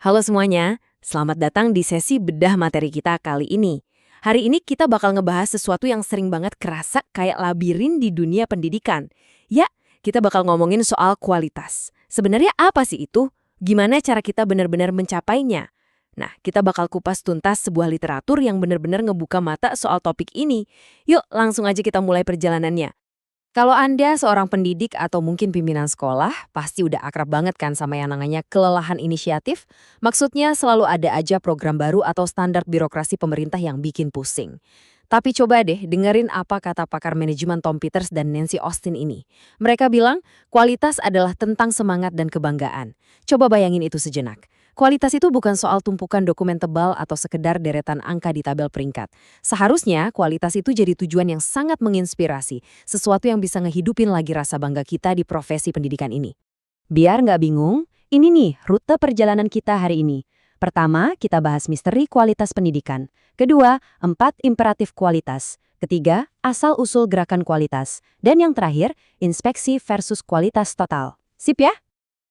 Halo semuanya, selamat datang di sesi bedah materi kita kali ini. Hari ini kita bakal ngebahas sesuatu yang sering banget kerasa kayak labirin di dunia pendidikan. Ya, kita bakal ngomongin soal kualitas. Sebenarnya apa sih itu? Gimana cara kita benar-benar mencapainya? Nah, kita bakal kupas tuntas sebuah literatur yang benar-benar ngebuka mata soal topik ini. Yuk, langsung aja kita mulai perjalanannya. Kalau Anda seorang pendidik atau mungkin pimpinan sekolah, pasti udah akrab banget kan sama yang namanya kelelahan inisiatif? Maksudnya selalu ada aja program baru atau standar birokrasi pemerintah yang bikin pusing. Tapi coba deh dengerin apa kata pakar manajemen Tom Peters dan Nancy Austin ini. Mereka bilang, kualitas adalah tentang semangat dan kebanggaan. Coba bayangin itu sejenak. Kualitas itu bukan soal tumpukan dokumen tebal atau sekedar deretan angka di tabel peringkat. Seharusnya kualitas itu jadi tujuan yang sangat menginspirasi, sesuatu yang bisa ngehidupin lagi rasa bangga kita di profesi pendidikan ini. Biar nggak bingung, ini nih rute perjalanan kita hari ini. Pertama, kita bahas misteri kualitas pendidikan. Kedua, 4 imperatif kualitas. Ketiga, asal-usul gerakan kualitas. Dan yang terakhir, inspeksi versus kualitas total. Sip ya?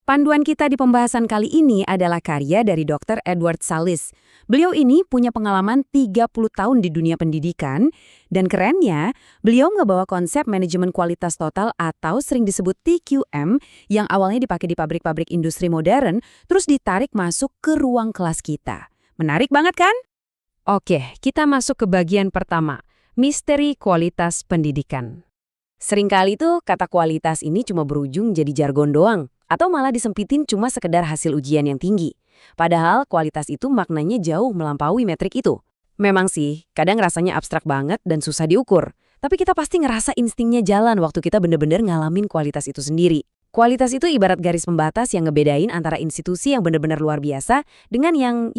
Panduan kita di pembahasan kali ini adalah karya dari Dr. Edward Salis. Beliau ini punya pengalaman 30 tahun di dunia pendidikan, dan kerennya, beliau ngebawa konsep manajemen kualitas total atau sering disebut TQM yang awalnya dipakai di pabrik-pabrik industri modern, terus ditarik masuk ke ruang kelas kita. Menarik banget kan? Oke, kita masuk ke bagian pertama, misteri kualitas pendidikan. Seringkali tuh kata kualitas ini cuma berujung jadi jargon doang. Atau malah disempitin cuma sekedar hasil ujian yang tinggi. Padahal kualitas itu maknanya jauh melampaui metrik itu. Memang sih, kadang rasanya abstrak banget dan susah diukur. Tapi kita pasti ngerasa instingnya jalan waktu kita bener-bener ngalamin kualitas itu sendiri. Kualitas itu ibarat garis pembatas yang ngebedain antara institusi yang bener-bener luar biasa dengan yang,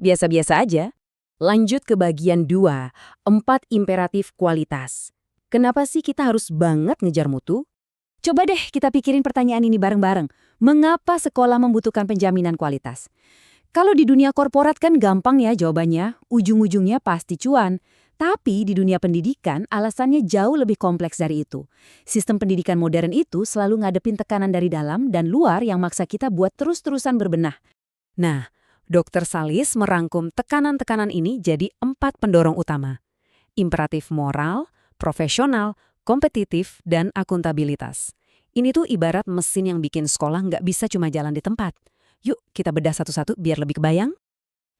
biasa-biasa aja. Lanjut ke bagian 2, 4 imperatif kualitas. Kenapa sih kita harus banget ngejar mutu? Coba deh kita pikirin pertanyaan ini bareng-bareng. Mengapa sekolah membutuhkan penjaminan kualitas? Kalau di dunia korporat kan gampang ya jawabannya, ujung-ujungnya pasti cuan. Tapi di dunia pendidikan alasannya jauh lebih kompleks dari itu. Sistem pendidikan modern itu selalu ngadepin tekanan dari dalam dan luar yang maksa kita buat terus-terusan berbenah. Nah, Dr. Salis merangkum tekanan-tekanan ini jadi 4 pendorong utama. Imperatif moral, profesional, kompetitif, dan akuntabilitas. Ini tuh ibarat mesin yang bikin sekolah nggak bisa cuma jalan di tempat. Yuk kita bedah satu-satu biar lebih kebayang.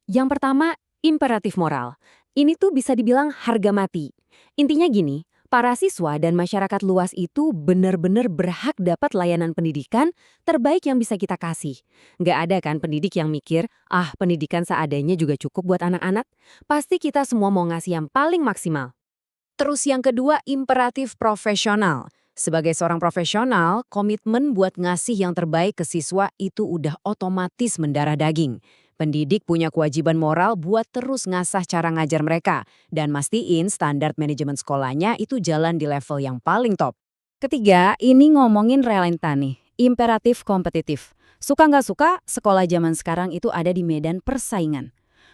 Yang pertama, imperatif moral. Ini tuh bisa dibilang harga mati. Intinya gini, para siswa dan masyarakat luas itu benar-benar berhak dapat layanan pendidikan terbaik yang bisa kita kasih. Nggak ada kan pendidik yang mikir, pendidikan seadanya juga cukup buat anak-anak. Pasti kita semua mau ngasih yang paling maksimal. Terus yang kedua, imperatif profesional. Sebagai seorang profesional, komitmen buat ngasih yang terbaik ke siswa itu udah otomatis mendarah daging. Pendidik punya kewajiban moral buat terus ngasah cara ngajar mereka dan mastiin standar manajemen sekolahnya itu jalan di level yang paling top. Ketiga, ini ngomongin realita nih, imperatif kompetitif. Suka nggak suka, sekolah zaman sekarang itu ada di medan persaingan.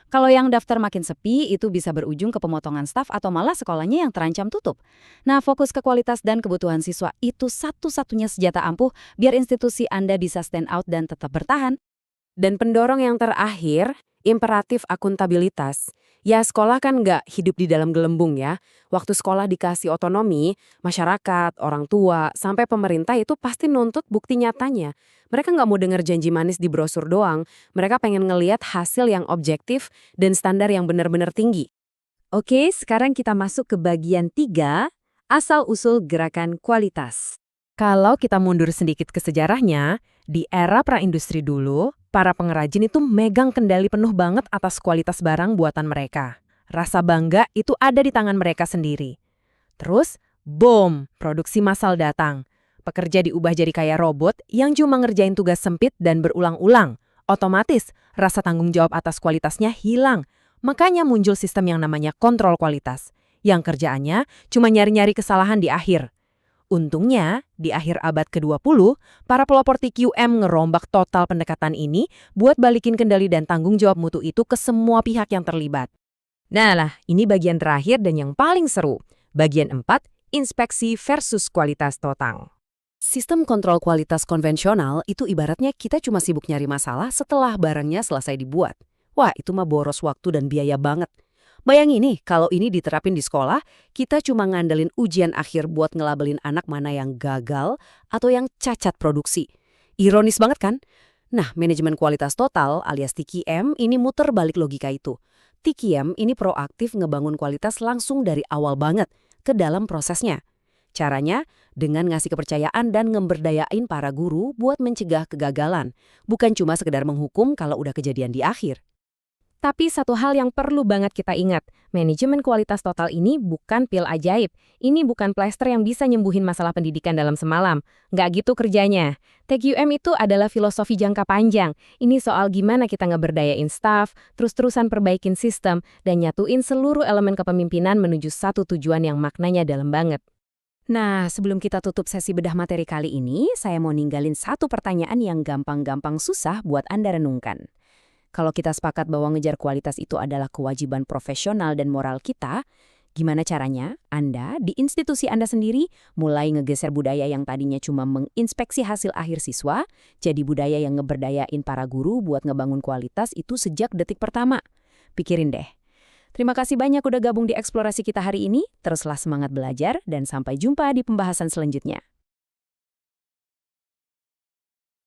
Kalau yang daftar makin sepi, itu bisa berujung ke pemotongan staf atau malah sekolahnya yang terancam tutup. Nah, fokus ke kualitas dan kebutuhan siswa itu satu-satunya senjata ampuh biar institusi Anda bisa stand out dan tetap bertahan. Dan pendorong yang terakhir, imperatif akuntabilitas. Ya, sekolah kan nggak hidup di dalam gelembung ya. Waktu sekolah dikasih otonomi, masyarakat, orang tua, sampai pemerintah itu pasti nuntut bukti nyatanya. Mereka nggak mau dengar janji manis di brosur doang. Mereka pengen ngelihat hasil yang objektif dan standar yang benar-benar tinggi. Oke, sekarang kita masuk ke bagian 3, asal-usul gerakan kualitas. Kalau kita mundur sedikit ke sejarahnya, di era praindustri dulu, para pengrajin itu megang kendali penuh banget atas kualitas barang buatan mereka. Rasa bangga itu ada di tangan mereka sendiri. Terus, boom, produksi massal datang. Pekerja diubah jadi kayak robot yang cuma ngerjain tugas sempit dan berulang-ulang. Otomatis, rasa tanggung jawab atas kualitasnya hilang. Makanya muncul sistem yang namanya kontrol kualitas, yang kerjaannya cuma nyari-nyari kesalahan di akhir. Untungnya, di akhir abad ke-20, para pelopor TQM ngerombak total pendekatan ini buat balikin kendali dan tanggung jawab mutu itu ke semua pihak yang terlibat. Nah, ini bagian terakhir dan yang paling seru. Bagian 4, inspeksi versus kualitas total. Sistem kontrol kualitas konvensional itu ibaratnya kita cuma sibuk nyari masalah setelah barangnya selesai dibuat. Wah, itu mah boros waktu dan biaya banget. Bayangin nih, kalau ini diterapin di sekolah, kita cuma ngandelin ujian akhir buat ngelabelin anak mana yang gagal atau yang cacat produksi. Ironis banget kan? Nah, manajemen kualitas total alias TQM ini muter balik logika itu. TQM ini proaktif ngebangun kualitas langsung dari awal banget ke dalam prosesnya. Caranya dengan ngasih kepercayaan dan ngemberdayain para guru buat mencegah kegagalan, bukan cuma sekedar menghukum kalau udah kejadian di akhir. Tapi satu hal yang perlu banget kita ingat, manajemen kualitas total ini bukan pil ajaib. Ini bukan plester yang bisa nyembuhin masalah pendidikan dalam semalam. Nggak gitu kerjanya. TQM itu adalah filosofi jangka panjang. Ini soal gimana kita ngeberdayain staf, terus-terusan perbaikin sistem, dan nyatuin seluruh elemen kepemimpinan menuju satu tujuan yang maknanya dalam banget. Nah, sebelum kita tutup sesi bedah materi kali ini, saya mau ninggalin satu pertanyaan yang gampang-gampang susah buat Anda renungkan. Kalau kita sepakat bahwa ngejar kualitas itu adalah kewajiban profesional dan moral kita, gimana caranya Anda di institusi Anda sendiri mulai ngegeser budaya yang tadinya cuma menginspeksi hasil akhir siswa, jadi budaya yang ngeberdayain para guru buat ngebangun kualitas itu sejak detik pertama? Pikirin deh. Terima kasih banyak udah gabung di eksplorasi kita hari ini, teruslah semangat belajar dan sampai jumpa di pembahasan selanjutnya.